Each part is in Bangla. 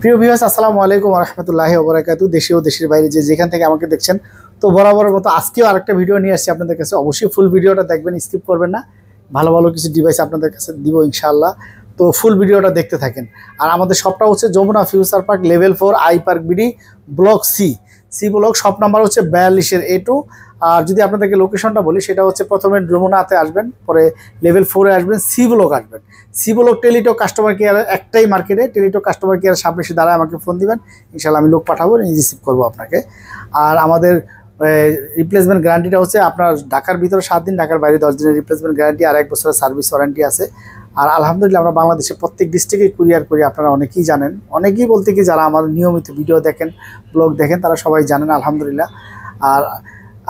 প্রিয় ভিউয়ার্স, আসসালামু আলাইকুম ওয়া রাহমাতুল্লাহি ওয়া বারাকাতুহু। দেশে ও দেশের বাইরে যে যেখান থেকে আমাকে দেখছেন, তো বরাবরের মতো আজকেও আরেকটা ভিডিও নিয়ে আসছি আপনাদের কাছে। অবশ্যই ফুল ভিডিওটা দেখবেন, স্কিপ করবেন না। ভালো ভালো কিছু ডিভাইস আপনাদের কাছে দিব ইনশাআল্লাহ, তো ফুল ভিডিওটা দেখতে থাকেন। আর আমাদের শপটা হচ্ছে Jamuna Future Park level 4 I Park BD block C block, shop number হচ্ছে 42 A2। আর যদি আপনাদেরকে লোকেশনটা বলি, সেটা হচ্ছে প্রথমে যমুনাতে আসবেন, পরে লেভেল 4-এ আসবেন, সি ব্লক আসবেন। C block Teletalk customer care একটাই মার্কেটে, টেলিটক কাস্টমার কেয়ার সামনে এসে দাঁড়ায় আমাকে ফোন দিবেন, ইনশাআল্লাহ আমি লোক পাঠাবো, রিসিভ করবো আপনাকে। আর আমাদের রিপ্লেসমেন্ট গ্যারান্টিটা হচ্ছে আপনার ঢাকার ভিতরে 7 দিন, ঢাকার বাইরে 10 দিনের রিপ্লেসমেন্ট গ্যারান্টি আর 1 বছরের সার্ভিস ওয়ারেন্টি আছে। আর আলহামদুলিল্লাহ আমরা বাংলাদেশের প্রত্যেক ডিস্ট্রিক্টে কুরিয়ার করি, আপনারা অনেকেই জানেন। অনেকেই বলতে কি, যারা আমার নিয়মিত ভিডিও দেখেন, ব্লগ দেখেন, তারা সবাই জানেন আলহামদুলিল্লাহ। আর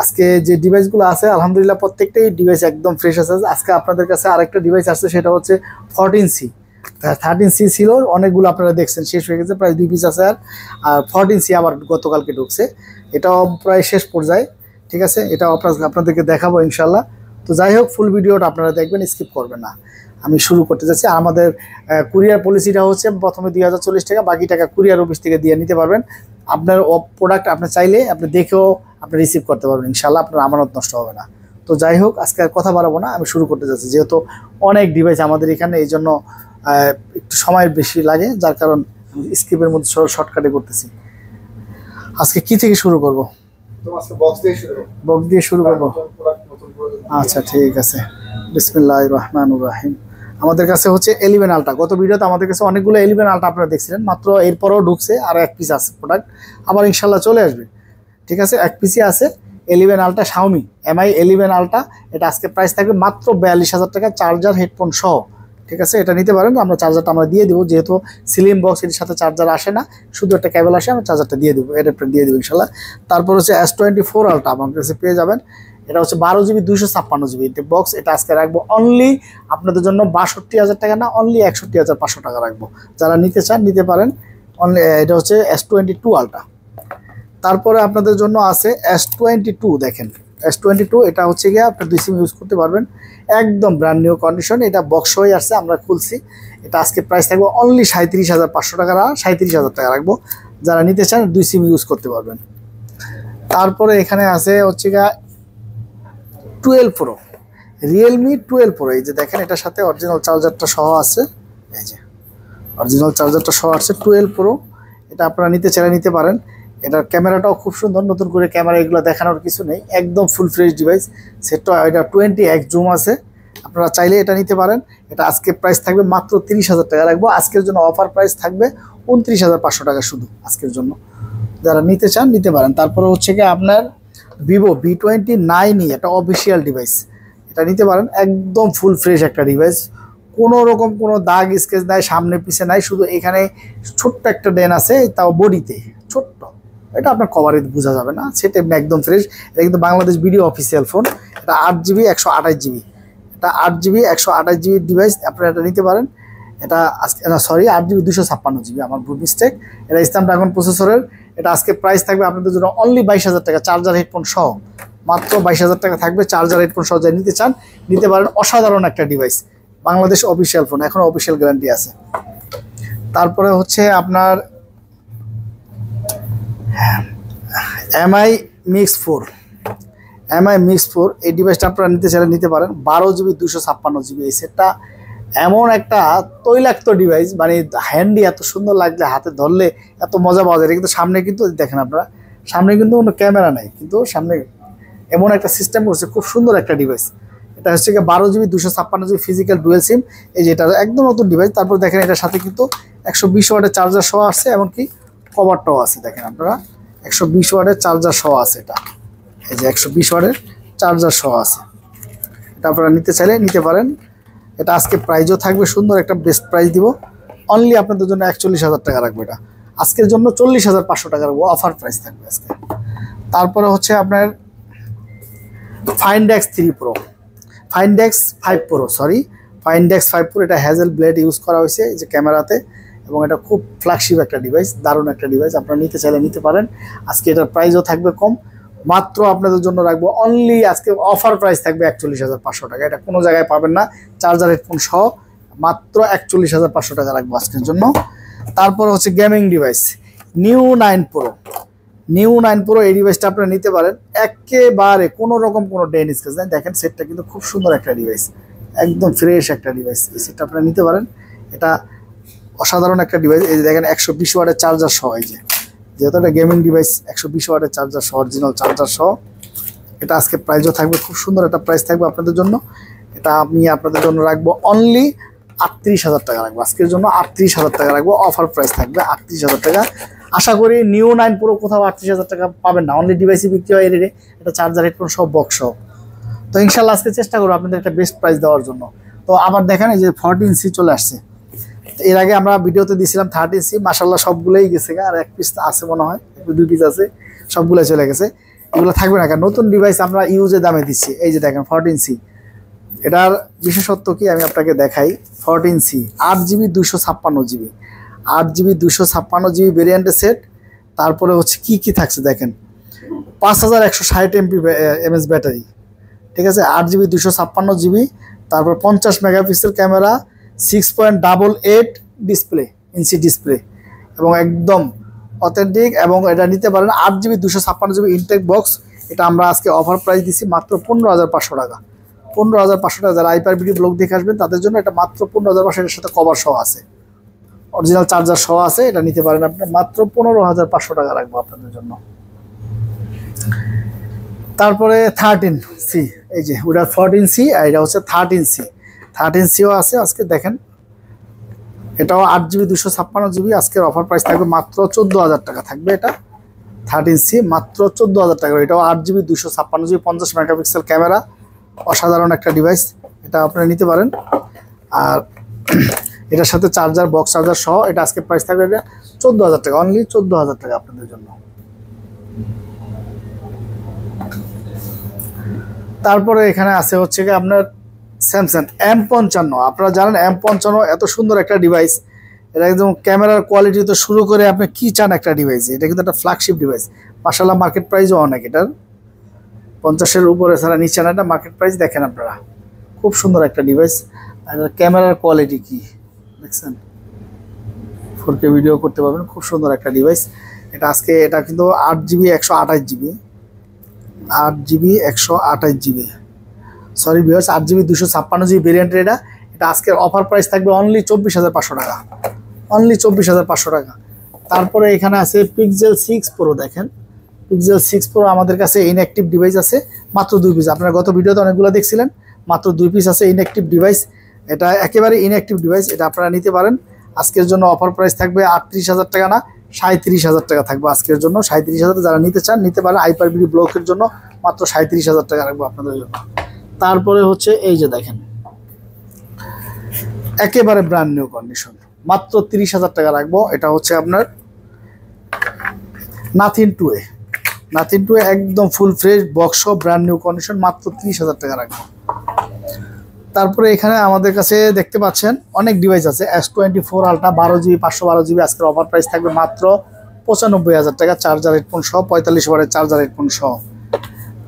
আজকে যে ডিভাইসগুলো আছে আলহামদুলিল্লাহ প্রত্যেকটাই ডিভাইস একদম ফ্রেশ আছে। আজকে আপনাদের কাছে আরেকটা ডিভাইস আসছে, সেটা হচ্ছে 14C। 13C ছিল অনেকগুলো, আপনারা দেখছেন শেষ হয়ে গেছে, প্রায় 2 পিস আছে। আর 14C আবার গতকালকে ঢুকছে, এটাও প্রায় শেষ পর্যায়ে। ঠিক আছে, এটাও আপনাদেরকে দেখাবো ইনশাল্লাহ। তো যাই হোক, ফুল ভিডিওটা আপনারা দেখবেন, স্কিপ করবেন না। আমি শুরু করতে যাচ্ছি। আমাদের কুরিয়ার পলিসিটা হচ্ছে প্রথমে 2040 টাকা, বাকি টাকা কুরিয়ার অফিস থেকে দিয়ে নিতে পারবেন। আপনার প্রোডাক্ট আপনি চাইলে আপনি দেখেও আপনি রিসিভ করতে পারবেন ইনশাল্লাহ, আপনার আমানত নষ্ট হবে না। তো যাই হোক, আজকে আর কথা বাড়াবো না, আমি শুরু করতে যাচ্ছি। যেহেতু অনেক ডিভাইস আমাদের এখানে, এই জন্য একটু সময় বেশি লাগে, যার কারণ স্কিপের মধ্যে শর্টকাটে করতেছি। আজকে কি থেকে শুরু করব? বক্স দিয়ে শুরু করবো। আচ্ছা ঠিক আছে, বিসমিল্লাহির রহমানির রহিম। আমাদের কাছে হচ্ছে 11 আলট্রা। গত ভিডিওতে আমাদের কাছে অনেকগুলো 11 আলট্রা আপনারা দেখছিলেন, মাত্র এরপরও ঢুকছে আর 1 পিস আছে প্রোডাক্ট, আবার ইনশাল্লাহ চলে আসবে। ঠিক আছে, 1 পিসই আছে 11 আলট্রা শাওমি MI 11 আলট্রা। এটা আজকে প্রাইস থাকবে মাত্র 42,000 টাকা, চার্জার হেডফোন সহ। ঠিক আছে, এটা নিতে পারেন। আমরা চার্জারটা আমরা দিয়ে দেবো, যেহেতু স্লিম বক্স, এর সাথে চার্জার আসে না, শুধু একটা কেবল আসে, আমরা চার্জারটা দিয়ে দেবো, অ্যাডাপ্টার দিয়ে দেবো ইনশাল্লাহ। তারপর হচ্ছে S24 আলট্রা আমার কাছে পেয়ে যাবেন। এটা হচ্ছে 12GB 256GB বক্স। এটা আজকে রাখবো অনলি আপনাদের জন্য 62,000 টাকা না, অনলি 61,500 টাকা রাখবো। যারা নিতে চান নিতে পারেন। অনলি এটা হচ্ছে S22 আলট্রা। তারপরে আপনাদের জন্য আছে S22। দেখেন S22, এটা হচ্ছে গিয়ে আপনার 2 সিম ইউজ করতে পারবেন, একদম ব্র্যান্ড নিউ কন্ডিশন। এটা বক্স হয়ে আসছে, আমরা খুলছি। এটা আজকে প্রাইস থাকবে অনলি 37,500 টাকা, 37,000 টাকা রাখবো। যারা নিতে চান 2 সিম ইউজ করতে পারবেন। তারপরে এখানে আছে হচ্ছে গিয়ে 12 Pro, রিয়েলমি 12 Pro। এই যে দেখেন, এটার সাথে অরিজিনাল চার্জারটা সহ আছে। এই যে অরিজিনাল চার্জারটা সহ আছে 12 Pro। এটা আপনারা নিতে চাইলে নিতে পারেন। এটার ক্যামেরাটাও খুব সুন্দর, নতুন করে ক্যামেরা এগুলো দেখানোর কিছু নেই, একদম ফুল ফ্রেশ ডিভাইস। সেটা এটা 20x জুম আছে, আপনারা চাইলে এটা নিতে পারেন। এটা আজকে প্রাইস থাকবে মাত্র 30,000 টাকা রাখবো। আজকের জন্য অফার প্রাইস থাকবে 29,500 টাকা শুধু আজকের জন্য। যারা নিতে চান নিতে পারেন। তারপরে হচ্ছে কি আপনার ভিভো V29E, এটা অফিসিয়াল ডিভাইস, এটা নিতে পারেন। একদম ফুল ফ্রেশ একটা ডিভাইস, কোনো রকম কোনো দাগ স্কেচ নাই, সামনে পিছে নাই, শুধু এখানে ছোট্ট একটা ডেন আছে, তাও বডিতে ছোট্ট। এটা আপনার কভারে বোঝা যাবে না, সেটা একদম ফ্রেশ। এটা কিন্তু বাংলাদেশ ভিডিও অফিসিয়াল ফোন। এটা 8GB 128GB, এটা 8GB 128GB ডিভাইস, আপনারা এটা নিতে পারেন। এটা আজকে সরি 8GB 256GB, আমার ভুল মিস্টেক। এটা স্ন্যাপড্রাগন প্রসেসরের। এটা আজকে প্রাইস থাকবে আপনাদের জন্য অনলি 22,000 টাকা, চার্জার হেডফোন সহ। মাত্র 22,000 টাকা থাকবে, চার্জার হেডফোন সহ। যা নিতে চান নিতে পারেন। অসাধারণ একটা ডিভাইস, বাংলাদেশ অফিসিয়াল ফোন, এখনো অফিসিয়াল গ্যারান্টি আছে। তারপরে হচ্ছে আপনার MI Mix 4, MI Mix 4। এই ডিভাইসটা আপনারা নিতে চাইলে নিতে পারেন। 12GB 256GB। এই সেটটা এমন একটা তৈলাক্ত ডিভাইস, মানে হ্যান্ডি এত সুন্দর লাগলে, হাতে ধরলে এত মজা পাওয়া যায়। কিন্তু সামনে কিন্তু দেখেন আপনারা, সামনে কিন্তু কোনো ক্যামেরা নাই, কিন্তু সামনে এমন একটা সিস্টেম করছে, খুব সুন্দর একটা ডিভাইস। এটা হচ্ছে কি 12GB 256GB ফিজিক্যাল ডুয়েল সিম। এই যে এটা একদম নতুন ডিভাইস। তারপর দেখেন এটার সাথে কিন্তু 120 ওয়াটের চার্জার সহ আসছে, এমনকি কভারটাও আছে। দেখেন আপনারা 120 ওয়াটের চার্জার সহ আছে এটা। এই যে 120 ওয়াটের চার্জার সহ আছে। এটা আপনারা নিতে চাইলে নিতে পারেন। এটা আজকে প্রাইজও থাকবে সুন্দর, একটা বেস্ট প্রাইস দিব। অনলি আপনাদের জন্য 41,000 টাকা রাখবো। এটা আজকের জন্য 40,500 টাকা রাখবো, অফার প্রাইস থাকবে আজকে। তারপরে হচ্ছে আপনার Find X3 Pro, Find X5 Pro, sorry Find X5 Pro। এটা হ্যাজেল ব্লেড ইউজ করা হয়েছে এই যে ক্যামেরাতে, এবং এটা খুব ফ্ল্যাগশিপ একটা ডিভাইস, দারুণ একটা ডিভাইস। আপনারা নিতে চাইলে নিতে পারেন। আজকে এটার প্রাইসও থাকবে কম, মাত্র আপনাদের জন্য রাখবো অনলি আজকে অফার প্রাইস থাকবে 41,500 টাকা। এটা কোনো জায়গায় পাবেন না, চার্জার হেডফোন সহ। মাত্র 41,500 টাকা রাখবো আজকের জন্য। তারপর হচ্ছে gaming device new 9 pro. New 9 pro এই ডিভাইসটা আপনারা নিতে পারেন, একেবারে কোনো রকম কোনো ডেন স্কেচ নেই। দেখেন সেটটা কিন্তু খুব সুন্দর একটা ডিভাইস, একদম ফ্রেশ একটা ডিভাইস। এই সেটটা আপনারা নিতে পারেন, এটা অসাধারণ একটা ডিভাইস। এই যে দেখেন 120 ওয়াটের চার্জার সহ, এই যে যেহেতু এটা গেমিং ডিভাইস 120 ওয়াটের চার্জার সহ, অরিজিনাল চার্জার সহ। এটা আজকে প্রাইসও থাকবে, খুব সুন্দর একটা প্রাইস থাকবে আপনাদের জন্য। এটা আমি আপনাদের জন্য রাখবো অনলি 38,000 টাকা রাখবো আজকের জন্য, 38,000 টাকা রাখবো। অফার প্রাইস থাকবে 38,000 টাকা। আশা করি নিউ 9 প্রো কোথাও 38,000 টাকা পাবেন না, অনলি ডিভাইসই বিক্রি হয় এর এটা চার্জার, হেডফোন সব, বক্স সব। তো ইনশাল্লাহ আজকে চেষ্টা করবো আপনাদের একটা বেস্ট প্রাইস দেওয়ার জন্য। তো আবার দেখেন এই যে 14C চলে আসছে। এর আগে আমরা ভিডিওতে দিয়েছিলাম 13C, মাশাল্লাহ সবগুলোই গেছে, আর এক পিস আছে মনে হয়, 2 পিস আছে, সবগুলো চলে গেছে। এগুলো থাকবে না, কারণ নতুন ডিভাইস আমরা ইউজের দামে দিচ্ছি। এই যে দেখেন 14C, এটার বিশেষত্ব কি আমি আপনাকে দেখাই। 14C 8GB 256GB, 8GB 256GB ভেরিয়েন্টের সেট। তারপরে হচ্ছে কি কি থাকছে দেখেন, 5160 mAh ব্যাটারি, ঠিক আছে, 8GB 256GB। তারপর 50 megapixel camera, 6.88 display, inch display, এবং একদম অথেন্টিক। এবং এটা নিতে পারেন 8GB 256GB ইনটেক বক্স। এটা আমরা আজকে অফার প্রাইস দিচ্ছি মাত্র 15,500 টাকা। 15,500 টাকা। যারা আইপার ভিডিও ব্লগ দেখে আসবেন তাদের জন্য এটা মাত্র 15,500। এর সাথে কভার সহ আছে, অরিজিনাল চার্জার সহ আছে। এটা নিতে পারেন আপনি, মাত্র 15,500 টাকা রাখবো আপনাদের জন্য। তারপরে 13C, এই যে ওটা 14C, আর এটা হচ্ছে 13C। 13Cও আছে আজকে দেখেন, এটাও 8GB 256GB। আজকের অফার প্রাইস থাকবে মাত্র 14,000 টাকা থাকবে। এটা 13C মাত্র 14,000 টাকা। এটাও 8GB 256GB, 50 মেগাপিক্সেল ক্যামেরা, অসাধারণ একটা ডিভাইস। এটা আপনারা নিতে পারেন। আর এটার সাথে চার্জার, বক্স চার্জার সহ। এটা আজকে প্রাইস থাকবে এটা 14,000 টাকা, অনলি 14,000 টাকা আপনাদের জন্য। তারপরে এখানে আছে হচ্ছে কি আপনার স্যামসাং M55। আপনারা জানেন M55 এত সুন্দর একটা ডিভাইস। এটা একদম ক্যামেরার কোয়ালিটি তো শুরু করে আপনি কি চান একটা ডিভাইস, এটা কিন্তু একটা ফ্ল্যাগশিপ ডিভাইস। মাশাআল্লাহ মার্কেট প্রাইসও অনেক, এটার 50-এর উপরে ছাড়া নিচে না। এটা মার্কেট প্রাইস দেখেন আপনারা, খুব সুন্দর একটা ডিভাইস। আর ক্যামেরার কোয়ালিটি কি দেখছেন, 4K ভিডিও করতে পারবেন, খুব সুন্দর একটা ডিভাইস। এটা আজকে এটা কিন্তু 8GB 128GB, 8GB 128GB, sorry viewers, 8GB 256GB ভেরিয়েন্টের। এটা আজকের অফার প্রাইস থাকবে অনলি 24,500 টাকা, অনলি 24,500 টাকা। তারপরে এখানে আছে Pixel 6 Pro। দেখেন Pixel 6 Pro আমাদের কাছে ইনঅ্যাক্টিভ ডিভাইস আছে মাত্র 2 পিস। আপনারা গত ভিডিওতে অনেকগুলো দেখছিলেন, মাত্র 2 পিস আছে ইনঅ্যাক্টিভ ডিভাইস। এটা একেবারে ইনঅ্যাক্টিভ ডিভাইস, এটা আপনারা নিতে পারেন। আজকের জন্য অফার প্রাইস থাকবে 38,000 টাকা না, 37,000 টাকা থাকবে আজকের জন্য। 37,000 যারা নিতে চান নিতে পারেন। আইপার ভিডিও ব্লকের জন্য মাত্র 37,000 টাকা রাখবো আপনাদের জন্য। তারপরে হচ্ছে এই যে দেখেন একেবারে ব্র্যান্ড নিউ কন্ডিশন, মাত্র 30,000 টাকা রাখবো। এটা হচ্ছে আপনার Nothing 2A, Nothing 2A একদম full fresh box, brand new condition, মাত্র 30,000 টাকা রাখবো। তারপরে এখানে আমাদের কাছে দেখতে পাচ্ছেন অনেক ডিভাইস আছে। S24 Ultra 12GB 512GB আজকের অফার প্রাইস থাকবে মাত্র 95,000 টাকা, চার্জার হেডফোন সহ, 45 ওয়াটের চার্জার হেডফোন সহ।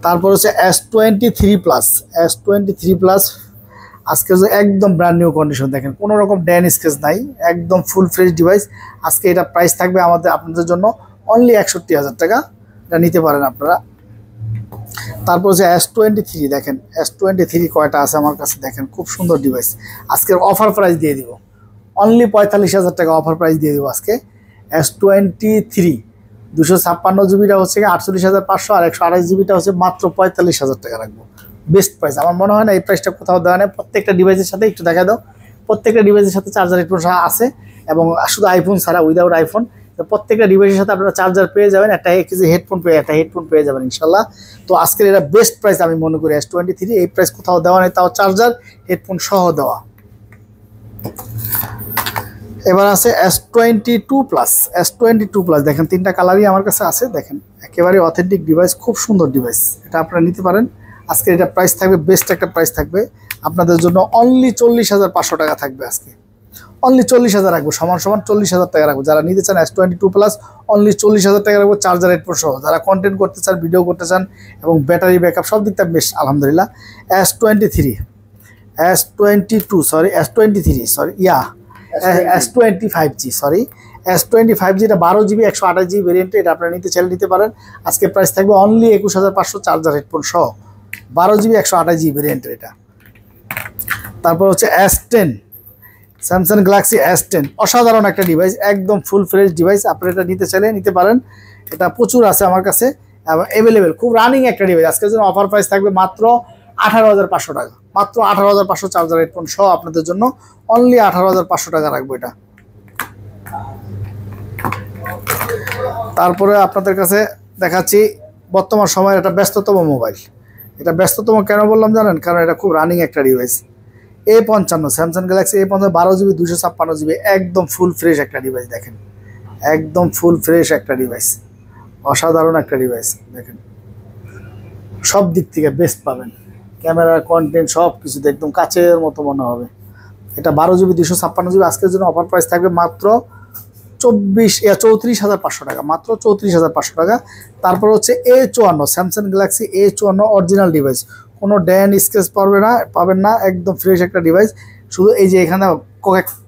তারপর হচ্ছে S23 Plus, S23 Plus আজকে একদম ব্র্যান্ড নিউ কন্ডিশন। দেখেন কোনো রকম ড্যান স্কেচ নাই, একদম ফুল ফ্রেশ ডিভাইস। আজকে এটা প্রাইস থাকবে আপনাদের জন্য অনলি 61,000 টাকা। এটা নিতে পারেন আপনারা। তারপর হচ্ছে S23। দেখেন S23 কয়টা আছে আমার কাছে, দেখেন খুব সুন্দর ডিভাইস। আজকের অফার প্রাইস দিয়ে দিব অনলি 45,000 টাকা, অফার প্রাইস দিয়ে দিব আজকে। S23 256GBটা হচ্ছে 48,500, আর 128GBটা হচ্ছে মাত্র 45,000 টাকা রাখবো। বেস্ট প্রাইস আমার মনে হয় না, এই প্রাইসটা কোথাও দেওয়া নেই। প্রত্যেকটা ডিভাইসের সাথে একটু দেখা দাও, প্রত্যেকটা ডিভাইসের সাথে চার্জার হেডফোন আছে, এবং শুধু আইফোন ছাড়া, উইদাউট আইফোন। তো প্রত্যেকটা ডিভাইসের সাথে আপনারা চার্জার পেয়ে যাবেন, একটা হেডফোন পেয়ে যাবেন ইনশাল্লাহ। তো আজকের এটা বেস্ট প্রাইস আমি মনে করি। S23 এই প্রাইস কোথাও দেওয়া নেই, তাও চার্জার হেডফোন সহ দেওয়া। এবার আছে S22 Plus, S22 Plus দেখেন 3টা কালারই আমার কাছে আছে। দেখেন একেবারে অথেন্টিক ডিভাইস, খুব সুন্দর ডিভাইস, এটা আপনারা নিতে পারেন। আজকে এটা প্রাইস থাকবে, বেস্ট একটা প্রাইস থাকবে আপনাদের জন্য, অনলি 40,500 টাকা থাকবে আজকে। অনলি 40,000 রাখবো, সমান 40,000 টাকা রাখবো। যারা নিতে চান S22 Plus অনলি 40,000 টাকা রাখবো, চার্জার হেডফোন সহ। যারা কন্টেন্ট করতে চান, ভিডিও করতে চান, এবং ব্যাটারি ব্যাকআপ সব দিকটা বেশ আলহামদুলিল্লাহ। S23 sorry S23 sorry S25G, sorry S25G, এটা 12GB 128GB ভেরিয়েন্ট, এটা আপনারা নিতে চাইলে নিতে পারেন। আজকে প্রাইস থাকবে অনলি 21500 চার্জার হেডফোন সহ, 12GB 128GB ভেরিয়েন্টের এটা। তারপর হচ্ছে S10, স্যামসাং গ্যালাক্সি S10, অসাধারণ একটা ডিভাইস, একদম ফুল ফ্রেশ ডিভাইস। আপনারা এটা নিতে চাইলে নিতে পারেন, এটা প্রচুর আছে আমার কাছে এবং অ্যাভেলেবেল, খুব রানিং একটা ডিভাইস। আজকের জন্য অফার প্রাইস থাকবে মাত্র 18500 টাকা, মাত্র 18500 চার্জার হেডফোন সহ আপনাদের জন্য অনলি 18500 টাকা রাখবো এটা। তারপরে আপনাদের কাছে দেখাচ্ছি বর্তমান সময়ের একটা ব্যস্ততম মোবাইল। এটা ব্যস্ততম কেন বললাম জানেন? কারণ এটা খুব রানিং একটা device. A55, Samsung Galaxy A55, 12GB 256GB, একদম ফুল ফ্রেশ একটা ডিভাইস। দেখেন একদম ফুল ফ্রেশ একটা ডিভাইস, অসাধারণ একটা ডিভাইস। দেখেন সব দিক থেকে বেস্ট পাবেন, ক্যামেরা, কন্টেন্ট সব কিছুতে একদম কাচের মতো মনে হবে। এটা 12GB 256GB, আজকের জন্য অফার প্রাইস থাকবে মাত্র 34500 টাকা, মাত্র 34500 টাকা। তারপর হচ্ছে A54, Samsung Galaxy A54 original device, কোনো ড্যান স্ক্র্যাচ পাবেন না, একদম ফ্রেশ একটা ডিভাইস। শুধু এই যে এখানে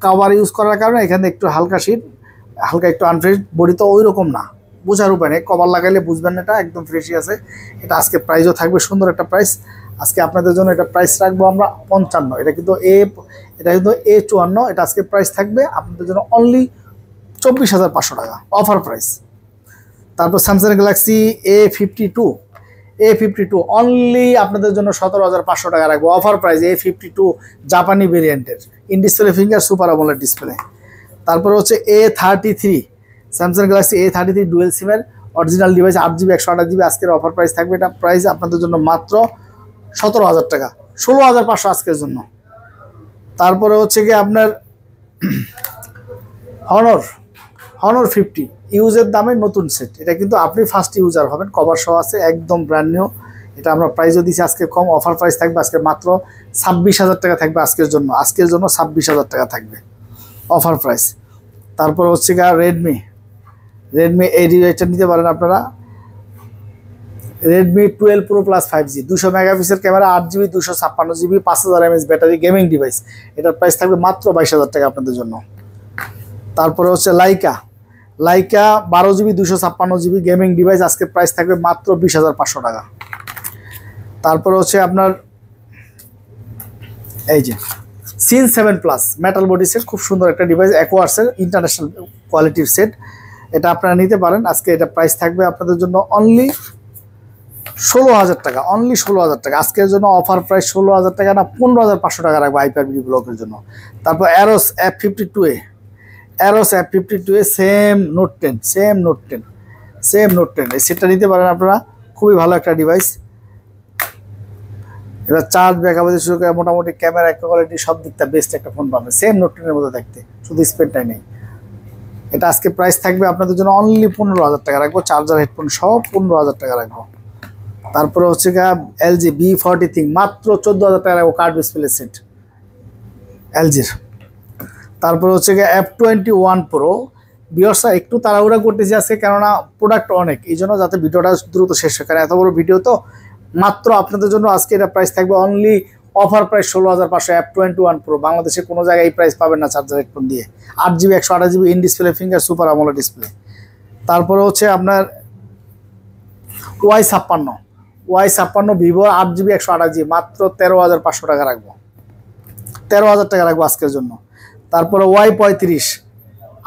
কভার ইউজ করার কারণে এখানে একটু হালকা শীট, হালকা একটু আনফ্রেশ, বডি তো ওই রকম না, বোঝার উপায় নেই, কভার লাগাইলে বুঝবেন না, এটা একদম ফ্রেশই আছে। এটা আজকে প্রাইসও থাকবে সুন্দর একটা প্রাইস। আজকে আপনাদের জন্য এটা প্রাইস রাখবো আমরা 55, এটা কিন্তু A54, এটা আজকে প্রাইস থাকবে আপনাদের জন্য অনলি 24500 টাকা, অফার প্রাইস। তারপর স্যামসাং গ্যালাক্সি A52 অনলি আপনাদের জন্য 17500 টাকা রাখবো, অফার প্রাইস। A52 জাপানি ভেরিয়েন্টের, in display finger, super AMOLED display. তারপর হচ্ছে A33, Samsung Galaxy A33 dual সিমের অরিজিনাল ডিভাইস, 8GB 128GB, আজকের অফার প্রাইস থাকবে। এটা প্রাইস আপনাদের জন্য মাত্র 17000 টাকা, 16500 আজকের জন্য। তারপরে হচ্ছে কি আপনার Honor 50 ইউজের দামে নতুন সেট, এটা কিন্তু আপনি ফার্স্ট ইউজার হবেন, কভার সহ আছে, একদম ব্র্যান্ড নিউ। এটা আমরা প্রাইসও দিচ্ছি আজকে কম, অফার প্রাইস থাকবে আজকে মাত্র 26000 টাকা থাকবে আজকের জন্য 26000 টাকা থাকবে অফার প্রাইস। তারপর হচ্ছে গিয়ে রেডমি এই ডিভাইসটা নিতে পারেন আপনারা, Redmi 12 Pro Plus 5G, 200 megapixel camera, 8GB 256GB, 5000 mAh battery, gaming device. এটার প্রাইস থাকবে মাত্র 22000 টাকা আপনাদের জন্য। তারপরে হচ্ছে Laika 12GB 256GB gaming device, আজকে প্রাইস থাকবে মাত্র 20500 টাকা। তারপরে হচ্ছে আপনার এই যে সিন 7 প্লাস মেটাল বডি সেট, খুব সুন্দর একটা ডিভাইস, অ্যাকোয়ার্সের ইন্টারন্যাশনাল কোয়ালিটির সেট, এটা আপনারা নিতে পারেন। আজকে এটা প্রাইস থাকবে আপনাদের জন্য অনলি 16000 টাকা, অনলি 16000 টাকা আজকের জন্য অফার প্রাইস। 16000 টাকা না, 15500 টাকা রাখবো আইপিআরবি ব্লকের জন্য। তারপর অ্যারোস F52 সেম নোট 10 এই সেটটা নিতে পারেন আপনারা, খুবই ভালো একটা ডিভাইস। এটা চার্জ ব্যাকআপ থেকে শুরু করে মোটামুটি ক্যামেরা কোয়ালিটি সব দিকটা বেস্ট একটা ফোন পাবেন, সেম নোট 10 এর মতো দেখতে, শুধু স্পেনটাই নেই। এটা আজকে প্রাইস থাকবে আপনাদের জন্য অনলি 15000 টাকা রাখবো, চার্জার হেডফোন সহ 15000 টাকা রাখবো। তারপরে হচ্ছে গিয়ে LG B40 মাত্র 14000 টাকা রাখবো, কার্ড ডিসপ্লে সেট LG-র। তারপরে হচ্ছে গিয়ে F21 Pro, ভিউয়ার্সরা একটু তাড়াহুড়া করতেছি আজকে, কেননা প্রোডাক্ট অনেক, এই জন্য যাতে ভিডিওটা দ্রুত শেষ হয়, কারণ এত বড় ভিডিও তো। মাত্র আপনাদের জন্য আজকে এটা প্রাইস থাকবে only offer price 16500, F21 Pro, বাংলাদেশে কোনো জায়গায় এই প্রাইস পাবেন না চার্জার হেডফোন দিয়ে, 8GB 128GB in display finger, super AMOLED display. তারপরে হচ্ছে আপনার Y56 ভিভো, 8GB 128GB, মাত্র 13500 টাকা রাখবো, 13000 টাকা রাখবো আজকের জন্য। তারপরে Y35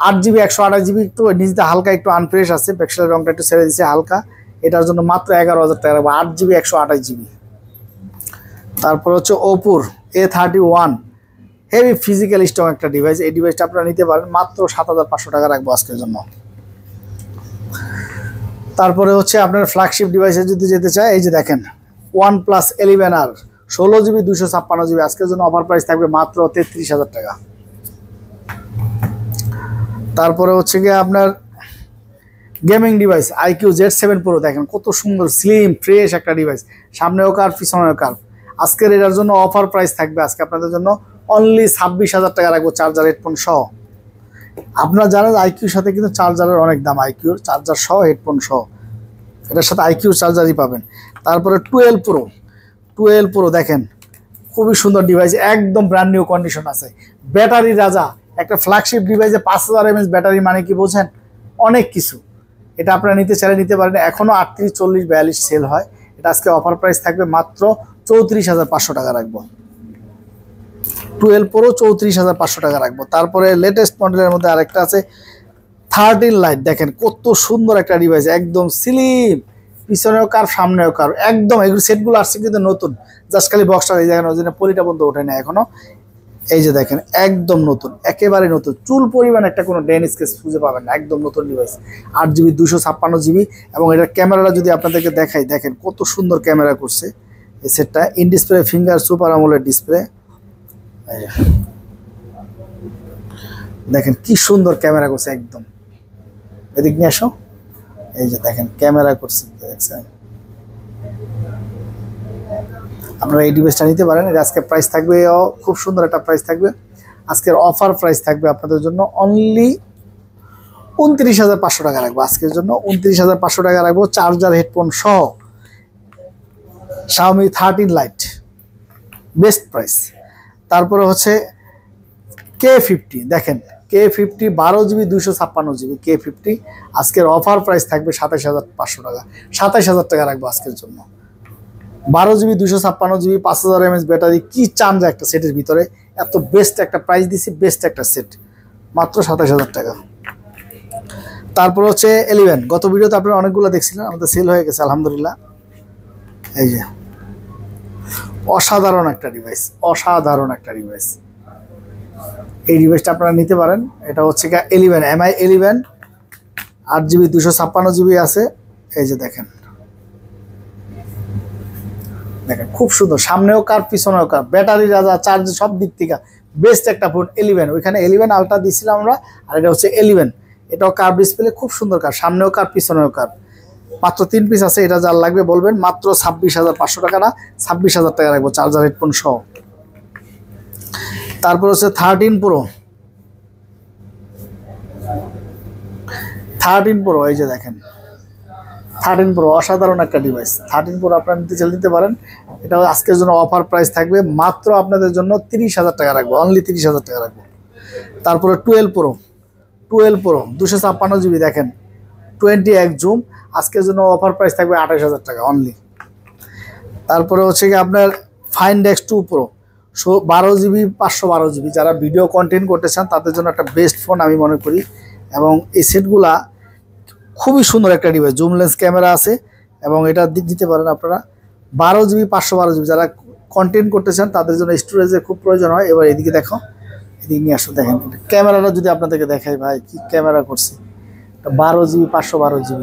8GB 128GB, একটু নিচে হালকা একটু আনফ্রেশ আছে, পিক্সেলের রংটা একটু ছেড়ে দিচ্ছে হালকা, এটার জন্য মাত্র 11000 টাকা রাখবো, 8GB 128GB। তারপর হচ্ছে ওপোর A31 হেভি ফিজিক্যাল স্ট্রং একটা ডিভাইস, এই ডিভাইসটা আপনারা নিতে পারেন, মাত্র 7500 টাকা রাখবো আজকের জন্য। তারপরে হচ্ছে আপনার ফ্ল্যাগশিপ ডিভাইসে যদি যেতে চায়, এই যে দেখেন OnePlus 11R 16GB 256GB, আজকের জন্য অফার প্রাইস থাকবে মাত্র 33000 টাকা। তারপরে হচ্ছে গিয়ে আপনার gaming device IQ Z7 Pro, দেখেন কত সুন্দর স্লিম ফ্রেশ একটা ডিভাইস, সামনেও কার পিছনেও কার। আজকের এটার জন্য অফার প্রাইস থাকবে আজকে আপনাদের জন্য অনলি 26000 টাকা রাখবো, চার্জার হেডফোন সহ। আপনারা জানেন IQর সাথে কিন্তু চার্জারের অনেক দাম, IQর চার্জার সহ হেডফোন সহ, এটার সাথে IQর চার্জারই পাবেন। তারপরে 12 Pro দেখেন খুবই সুন্দর ডিভাইস, একদম ব্র্যান্ড নিউ কন্ডিশন আছে, ব্যাটারি রাজা একটা ফ্ল্যাগশিপ ডিভাইসে 5000 mAh ব্যাটারি মানে কি বোঝেন, অনেক কিছু। এটা আপনারা নিতে চাইলে নিতে পারেন, এখনো 38, 40, 42 সেল হয়। এটা আজকে অফার প্রাইস থাকবে মাত্র 34,500 টাকা রাখবো। 12 Pro 34,500 টাকা রাখবো। তারপরে লেটেস্ট মডেলের মধ্যে আরেকটা আছে 13 লাইট, দেখেন কত সুন্দর একটা ডিভাইস, একদম স্লিম, পিছনেও কার্ভ সামনেও কার্ভ, একদম এগুলো সেটগুলো আসছে কিন্তু নতুন, জাস্ট খালি বক্সটা এই দেখেন, ওই জন্য পলিটা বন্ধ ওঠে না এখনো। এই যে দেখেন একদম নতুন, একেবারে নতুন, চুল পরিমাণ একটা কোনো ডেন স্কেচ খুঁজে পাবেন না, একদম নতুন ডিভাইস। 8GB 256GB, এবং এটার ক্যামেরাটা যদি আপনাদেরকে দেখাই, দেখেন কত সুন্দর ক্যামেরা করছে এই সেটটা। In display finger super AMOLED display, দেখেন কি সুন্দর ক্যামেরা করছে, একদম এদিক নিয়ে আসো। এই যে দেখেন ক্যামেরা করছে, দেখছেন। আপনারা এই ডিভাইসটা নিতে পারেন। এটা আজকে প্রাইস থাকবে, খুব সুন্দর একটা প্রাইস থাকবে। আজকের অফার প্রাইস থাকবে আপনাদের জন্য অনলি 29,500 টাকা রাখবো। আজকের জন্য 29,500 টাকা রাখবো, চার্জার হেডফোন সহ। Xiaomi 13 light best price. তারপরে হচ্ছে K50, দেখেন K50 12GB 256GB K50 আজকের অফার প্রাইস থাকবে 27,500 টাকা। 27,000 টাকা রাখবো আজকের জন্য। 12GB 256GB 5000 mAh ব্যাটারি, কি চান যে একটা সেটের ভিতরে, এত বেস্ট একটা প্রাইস দিছি, বেস্ট একটা সেট, মাত্র 27,000 টাকা। তারপর হচ্ছে 11, গত ভিডিওতে আপনারা অনেকগুলো দেখছিলেন, আমাদের সেল হয়ে গেছে আলহামদুলিল্লাহ। এই যে অসাধারণ একটা ডিভাইস, অসাধারণ একটা ডিভাইস। এই ডিভাইসটা আপনারা নিতে পারেন। এটা হচ্ছে MI 11, 8GB 256GB আছে। এই যে দেখেন, দেখেন খুব সুন্দর, সামনেও কার পিছনেও কার, ব্যাটারি রাজা, চার্জ সব দিক থেকে বেস্ট একটা ফোন 11। ওইখানে 11 আলট্রা দিয়েছিলাম আমরা, আর এটা হচ্ছে 11। এটাও কার ডিসপ্লে, খুব সুন্দর কার, সামনেও কার পিছনেও কার। মাত্র 3 পিস আছে, এটা যার লাগবে বলবেন। মাত্র 26,500 টাকা না, 26,000 টাকা রাখবো চার্জার হেডফোন সহ। তারপর হচ্ছে 13 Pro, এই যে দেখেন 13 Pro অসাধারণ একটা ডিভাইস। 13 Pro আপনারা নিতে চাইলে নিতে পারেন। এটা আজকের জন্য অফার প্রাইস থাকবে মাত্র আপনাদের জন্য 30,000 টাকা রাখবো, অনলি 30,000 টাকা রাখবো। তারপরে 12 Pro 256GB, দেখেন 21 জুম, আজকের জন্য অফার প্রাইস থাকবে 28,000 টাকা অনলি। তারপরে হচ্ছে কি আপনার Find X2 Pro 12GB 512GB, যারা ভিডিও কন্টেন্ট করতে চান তাদের জন্য একটা বেস্ট ফোন আমি মনে করি। এবং এই সেটগুলা খুবই সুন্দর একটা ডিভাইস, জুম লেন্স ক্যামেরা আছে, এবং এটা দিতে পারেন আপনারা 12GB 512GB, যারা কন্টেন্ট করতে চান তাদের জন্য স্টোরেজের খুব প্রয়োজন হয়। এবার এদিকে দেখো, এদিকে নিয়ে আসো, দেখেন ক্যামেরাটা যদি আপনাদেরকে দেখাই, ভাই কি ক্যামেরা করছে। 12GB 512GB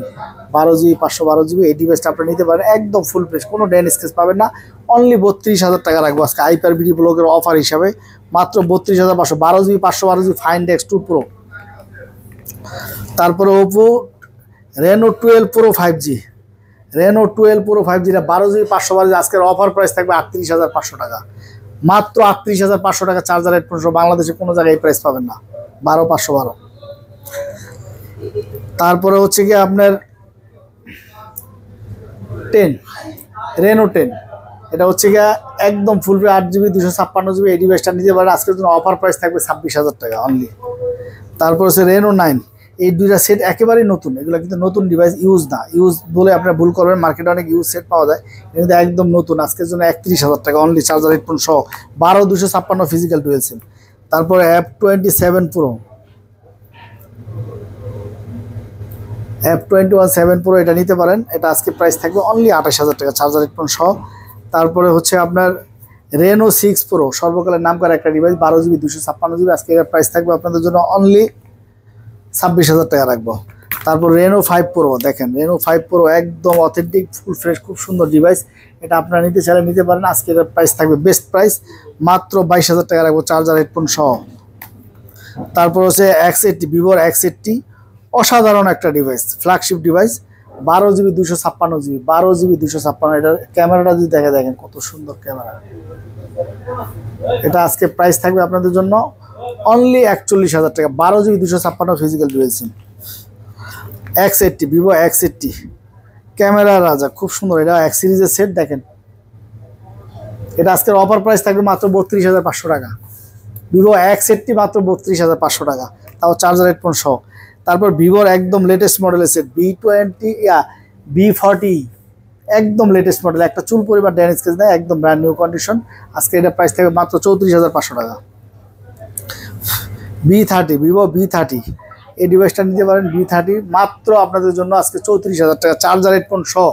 এই ডিভাইসটা আপনারা নিতে পারেন, একদম ফুল ফ্রেশ, কোনো ড্যান স্কেচ পাবেন না। অনলি 32,000 টাকা রাখবো আজকে আইপার বিডি ব্লগের অফার হিসাবে, মাত্র 32,500। 12GB 512GB Find X2 Pro। তারপরে Oppo Reno 12 Pro 5G, Reno 12 Pro 5G, 12GB 512GB আজকের অফার প্রাইস থাকবে 38,500 টাকা, মাত্র 38,500 টাকা চার্জার হেডফোন সহ। বাংলাদেশে কোনো জায়গায় এই প্রাইস পাবেন না, 12,512। তারপরে হচ্ছে কি আপনার 10 Reno 10, এটা হচ্ছে গিয়ে একদম ফুল 8GB 256GB এই ডিভাইসটা নিতে পারেন। আজকের জন্য অফার প্রাইস থাকবে 26,000 টাকা অনলি। তারপর হচ্ছে Reno 9, এই দুইটা সেট একেবারেই নতুন, এগুলো কিন্তু নতুন ডিভাইস, ইউজ না, ইউজ বলে আপনারা ভুল করবেন, মার্কেটে অনেক ইউজ সেট পাওয়া যায়, কিন্তু একদম নতুন। আজকের জন্য 31,000 টাকা অনলি, চার্জার হেডফোন সহ, 12/256 ফিজিক্যাল ডুয়েল সিম। তারপরে F21 Pro, এটা নিতে পারেন। এটা আজকে প্রাইস থাকবে অনলি 28,000 টাকা চার্জার হেডফোন সহ। তারপরে হচ্ছে আপনার Reno 6 Pro, সর্বকালের নাম করা একটা ডিভাইস, 12GB 256GB, আজকে এর প্রাইস থাকবে আপনাদের জন্য অনলি 26,000 টাকা রাখবো। তারপর Reno 5 Pro, দেখেন Reno 5 Pro একদম অথেন্টিক ফুল ফ্রেশ, খুব সুন্দর ডিভাইস, এটা আপনারা নিতে চাইলে নিতে পারেন। আজকে এর প্রাইস থাকবে বেস্ট প্রাইস, মাত্র 22,000 টাকা রাখবো চার্জার হেডফোন সহ। তারপর হচ্ছে X80, Vivoর X80, অসাধারণ একটা device, flagship device, 12GB 256GB, 12GB 256। এটার ক্যামেরাটা যদি দেখেন কত সুন্দর ক্যামেরা। এটা আজকে প্রাইস থাকবে আপনাদের জন্য অনলি 41,000 টাকা, 12GB 256 ফিজিক্যাল ডুয়েল সিম। X80, Vivo X80 ক্যামেরা রাজা, খুব সুন্দর, এটা X সিরিজের সেট। দেখেন এটা আজকের অফার প্রাইস থাকবে মাত্র 32,500 টাকা, ভিভো X80 মাত্র 32,500 টাকা, তাও চার্জার হেডফোন সহ। তারপর ভিভোর একদম লেটেস্ট মডেল আছে B40 একদম লেটেস্ট মডেল, একটা চুল পরিমাণ ড্যামেজ কেস নেই, একদম ব্র্যান্ড নিউ কন্ডিশন। আজকে এটা প্রাইস থাকবে মাত্র 34,500 টাকা। B30 ভিভো B30 এই ডিভাইসটা নিতে পারেন। B30 মাত্র আপনাদের জন্য আজকে 34,000 টাকা, চার্জার হেডফোন সহ।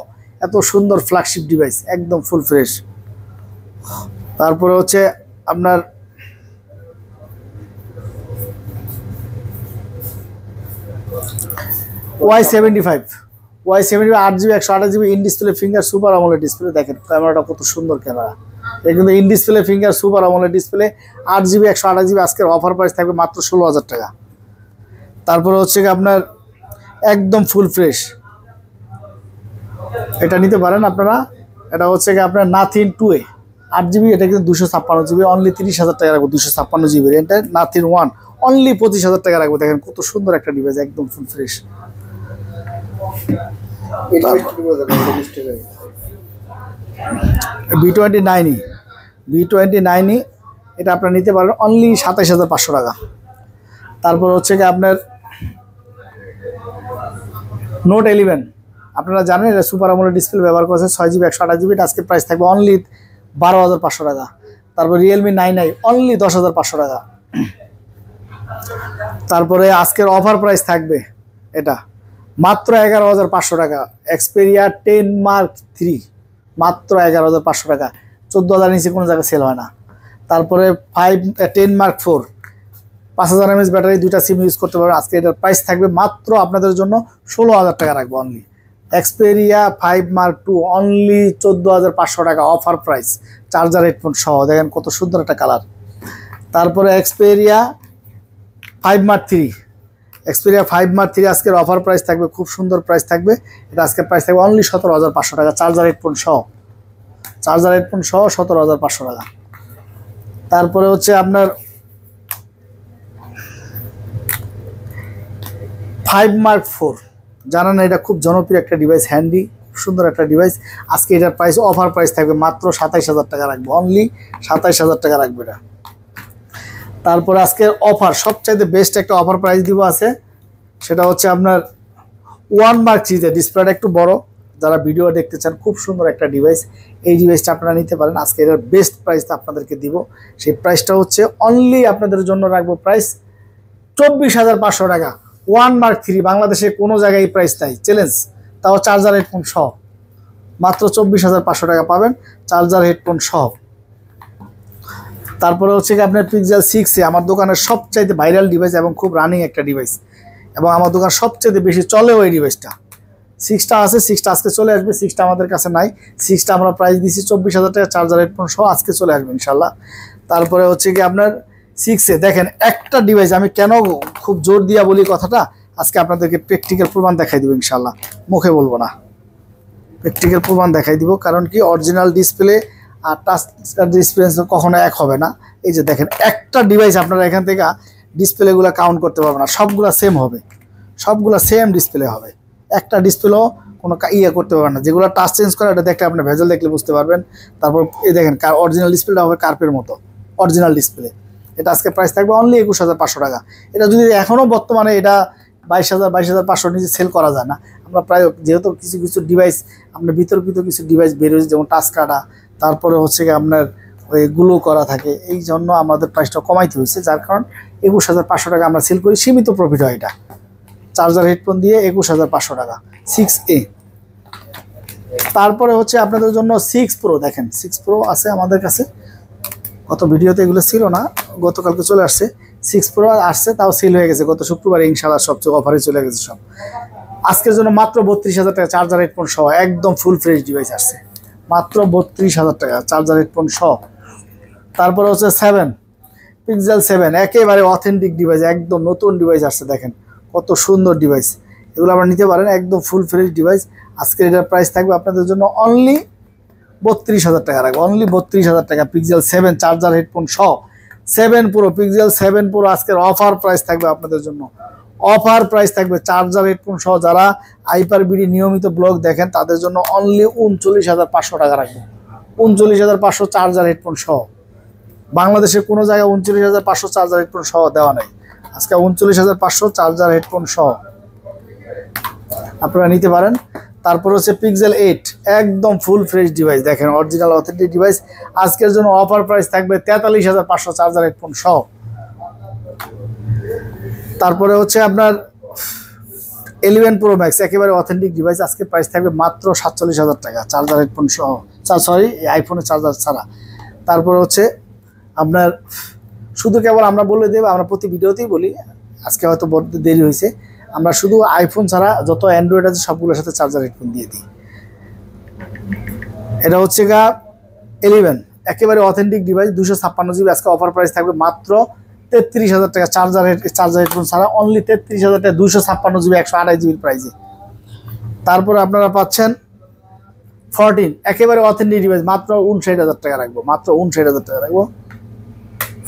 এত সুন্দর ফ্ল্যাগশিপ ডিভাইস, একদম ফুল ফ্রেশ। তারপরে হচ্ছে আপনার Y75 8GB 128GB in display finger super AMOLED display. দেখেন ক্যামেরাটা কত সুন্দর ক্যামেরা, এটা কিন্তু in display finger super AMOLED display, 8GB 128GB। আজকের অফার প্রাইস থাকবে মাত্র 16,000 টাকা। তারপরে হচ্ছে কি আপনার একদম ফুল ফ্রেশ, এটা নিতে পারেন আপনারা। এটা হচ্ছে কি আপনার নাথিং 2A 8GB, এটা কিন্তু 256GB, অনলি 30,000 টাকা রাখবো। 256GB এটা নাথিং 1 অনলি 25,000 টাকা রাখবো। দেখেন কত সুন্দর একটা ডিভাইস, একদম ফুল ফ্রেশ। B29 এটা আপনারা নিতে পারেন অনলি 27,500 টাকা। তারপর হচ্ছে কি আপনার নোট 11, আপনারা জানেন এটা সুপার আমোলেড ডিসপ্লে ব্যবহার করেছে, 6GB 128GB। এটা আজকে প্রাইস থাকবে অনলি 12,500 টাকা। তারপর Realme 9i অনলি 10,500 টাকা। তারপরে আজকের অফার প্রাইস থাকবে এটা মাত্র 11,500 টাকা। Xperia 10 Mark 3 মাত্র 11,500 টাকা, 14,000 নিচে কোনো জায়গায় সেল হয় না। তারপরে 10 Mark 4 5000 mAh ব্যাটারি, 2টা সিম ইউজ করতে পারবেন। আজকে এটার প্রাইস থাকবে মাত্র আপনাদের জন্য 16,000 টাকা রাখবো অনলি। Xperia 5 Mark 2 অনলি 14,500 টাকা অফার প্রাইস, চার্জার হেডফোন সহ। দেখেন কত সুন্দর একটা কালার। তারপরে Xperia 5 Mark 3 আজকের অফার প্রাইস থাকবে, খুব সুন্দর প্রাইস থাকবে। এটা আজকের প্রাইস থাকবে অনলি 17,500 টাকা, চার্জার হেডফোন সহ। 17,500 টাকা। তারপরে হচ্ছে আপনার 5 Mark 4 জানেন এটা খুব জনপ্রিয় একটা ডিভাইস, হ্যান্ডি, খুব সুন্দর একটা ডিভাইস। আজকে এটার প্রাইস অফার প্রাইস থাকবে মাত্র 27,000 টাকা রাখবো, অনলি 27,000 টাকা রাখবে এটা। তারপরে আজকে অফার সবচাইতে বেস্ট একটা অফার প্রাইস দিব আছে, সেটা হচ্ছে আপনার 1 Mark 3 ডিসপ্লেটা একটু বড়, যারা ভিডিও দেখতে চান, খুব সুন্দর একটা ডিভাইস। এই ডিভাইসটা আপনারা নিতে পারেন। আজকে এটার বেস্ট প্রাইসটা আপনাদেরকে দিব, সেই প্রাইসটা হচ্ছে অনলি আপনাদের জন্য রাখবো প্রাইস 24,500 টাকা। 1 Mark 3 বাংলাদেশে কোনো জায়গায় এই প্রাইস নাই, চ্যালেঞ্জ, তাও চার্জার হেডফোন সহ। মাত্র 24,500 টাকা পাবেন চার্জার হেডফোন সহ। তারপরে হচ্ছে কি আপনার Pixel 6a আমার দোকানের সবচাইতে ভাইরাল ডিভাইস এবং খুব রানিং একটা ডিভাইস, এবং আমার দোকান সবচাইতে বেশি চলেও এই ডিভাইসটা। 6টা আছে, 6টা আজকে চলে আসবে। 6টা আমাদের কাছে নাই, 6টা আমরা প্রাইস দিচ্ছি 24,000 টাকা, চার্জার হেডফোন সহ আজকে চলে আসবে ইনশাল্লাহ। তারপরে হচ্ছে কি আপনার 6a দেখেন একটা ডিভাইস, আমি কেন খুব জোর দিয়া বলি কথাটা, আজকে আপনাদেরকে প্র্যাকটিক্যাল প্রমাণ দেখাই দিব ইনশাল্লাহ, মুখে বলবো না, প্র্যাকটিক্যাল প্রমাণ দেখাই দিব। কারণ কি অরিজিনাল ডিসপ্লে আর টাচ ডিসপ্লে কখনো এক হবে না। এই যে দেখেন একটা ডিভাইস আপনারা এখান থেকে ডিসপ্লেগুলো কাউন্ট করতে পারবেন না, সবগুলো সেম হবে, সবগুলো সেম ডিসপ্লে হবে। একটা ডিসপ্লেও কোনো করতে পারবেন না। যেগুলো টাচ চেঞ্জ করে এটা দেখলে আপনি ভেজল দেখলে বুঝতে পারবেন। তারপর এই দেখেন অরিজিনাল ডিসপ্লেটা হবে কার্পের মতো অরিজিনাল ডিসপ্লে। এটা আজকে প্রাইস থাকবে অনলি 21,500 টাকা। এটা যদি এখনও বর্তমানে এটা 22,500 নিচে সেল করা যায় না। আমরা প্রায় যেহেতু কিছু কিছু ডিভাইস আপনার বিতর্কিত কিছু ডিভাইস বেরোচ্ছে, যেমন টাচ কাটা, তারপরে হচ্ছে কি আপনার ওই গুলো করা থাকে, এই জন্য আমাদের প্রাইসটা কমাইতে হয়েছে, যার কারণ 21,500 টাকা আমরা সেল করি, সীমিত প্রফিট হয় এটা। চার্জার হেডফোন দিয়ে 21,500 টাকা 6a। তারপরে হচ্ছে আপনাদের জন্য 6 Pro, দেখেন 6 Pro আছে আমাদের কাছে, গত ভিডিওতে এগুলো ছিল না, গতকালকে চলে আসছে। 6 Pro আসছে, তাও সেল হয়ে গেছে গত শুক্রবারে ইনশাআল্লাহ, সবচেয়ে অফারে চলে গেছে সব। আজকের জন্য মাত্র 32,000 টাকা চার্জার হেডফোন সহ একদম ফুল ফ্রেশ ডিভাইস আসছে, মাত্র 32,000 টাকা চার্জার হেডফোন সহ। তারপরে হচ্ছে Pixel 7 একেবারে অথেন্টিক ডিভাইস, একদম নতুন ডিভাইস আসছে, দেখেন কত সুন্দর ডিভাইস। এগুলো আপনারা নিতে পারেন, একদম ফুল ফ্রেশ ডিভাইস। আজকের এটার প্রাইস থাকবে আপনাদের জন্য অনলি 32,000 টাকা রাখবো, অনলি 32,000 টাকা। Pixel 7 চার্জার হেডফোন সহ 7 Pro, Pixel 7 Pro আজকের অফার প্রাইস থাকবে আপনাদের জন্য, অফার প্রাইস থাকবে চার্জার হেডফোন সহ। যারা আইপার বিডি নিয়মিত ব্লগ দেখেন তাদের জন্য অনলি 39,500 টাকা রাখবো, 39,500 চার্জার হেডফোন সহ। বাংলাদেশের কোনো জায়গায় 39,500 চার্জার হেডফোন সহ দেওয়া নেই। আজকে 39,500 চার্জার হেডফোন সহ আপনারা নিতে পারেন। তারপর হচ্ছে পিক্সেল 8, একদম ফুল ফ্রেশ ডিভাইস, দেখেন অরিজিনাল অথেন্টিক ডিভাইস। আজকের জন্য অফার প্রাইস থাকবে 43,500 চার্জার হেডফোন সহ। তারপরে হচ্ছে আপনার 11 Pro Max, একেবারে অথেন্টিক ডিভাইস, আজকে প্রাইস থাকবে মাত্র 47,000 টাকা চার্জার হেডফোন সহ, সরি আইফোনের চার্জার ছাড়া। তারপরে হচ্ছে আপনার শুধু কেবল আমরা বলে দেব, আমরা প্রতি ভিডিওতেই বলি, আজকে হয়তো বড় দেরি হয়েছে, আমরা শুধু আইফোন ছাড়া যত অ্যান্ড্রয়েড আছে সবগুলোর সাথে চার্জার হেডফোন দিয়ে দিই। এটা হচ্ছে 11, একেবারে অথেন্টিক ডিভাইস, 256 জিবি, আজকে অফার প্রাইস থাকবে মাত্র 33,000 টাকা চার্জার হেডফোন ছাড়া, অনলি 33,000 টাকা, 256 জিবি 128 জিবির প্রাইসে। তারপরে আপনারা পাচ্ছেন 14, একেবারে অথেন্টিক ডিভাইস, মাত্র 59,000 টাকা রাখবো, মাত্র 59,000 টাকা রাখবো।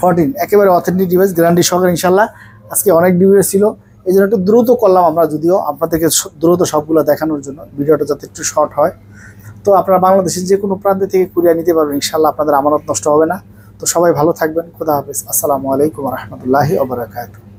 14 একেবারে অথেন্টিক ডিভাইস, গ্যারান্টি সহকারে ইনশাল্লাহ। আজকে অনেক ডিভাইস ছিল, এই জন্য একটু দ্রুত করলাম আমরা, যদিও আপনাদেরকে দ্রুত সবগুলো দেখানোর জন্য, ভিডিওটা যাতে একটু শর্ট হয়। তো আপনারা বাংলাদেশের যে কোনো প্রান্ত থেকে কুরিয়ার নিতে পারবেন ইনশাল্লাহ, আপনাদের আমানত নষ্ট হবে না। তো সবাই ভালো থাকবেন, খোদা হাফেজ, আসসালামু আলাইকুম ওয়া রাহমাতুল্লাহি ওয়া বারাকাতুহু।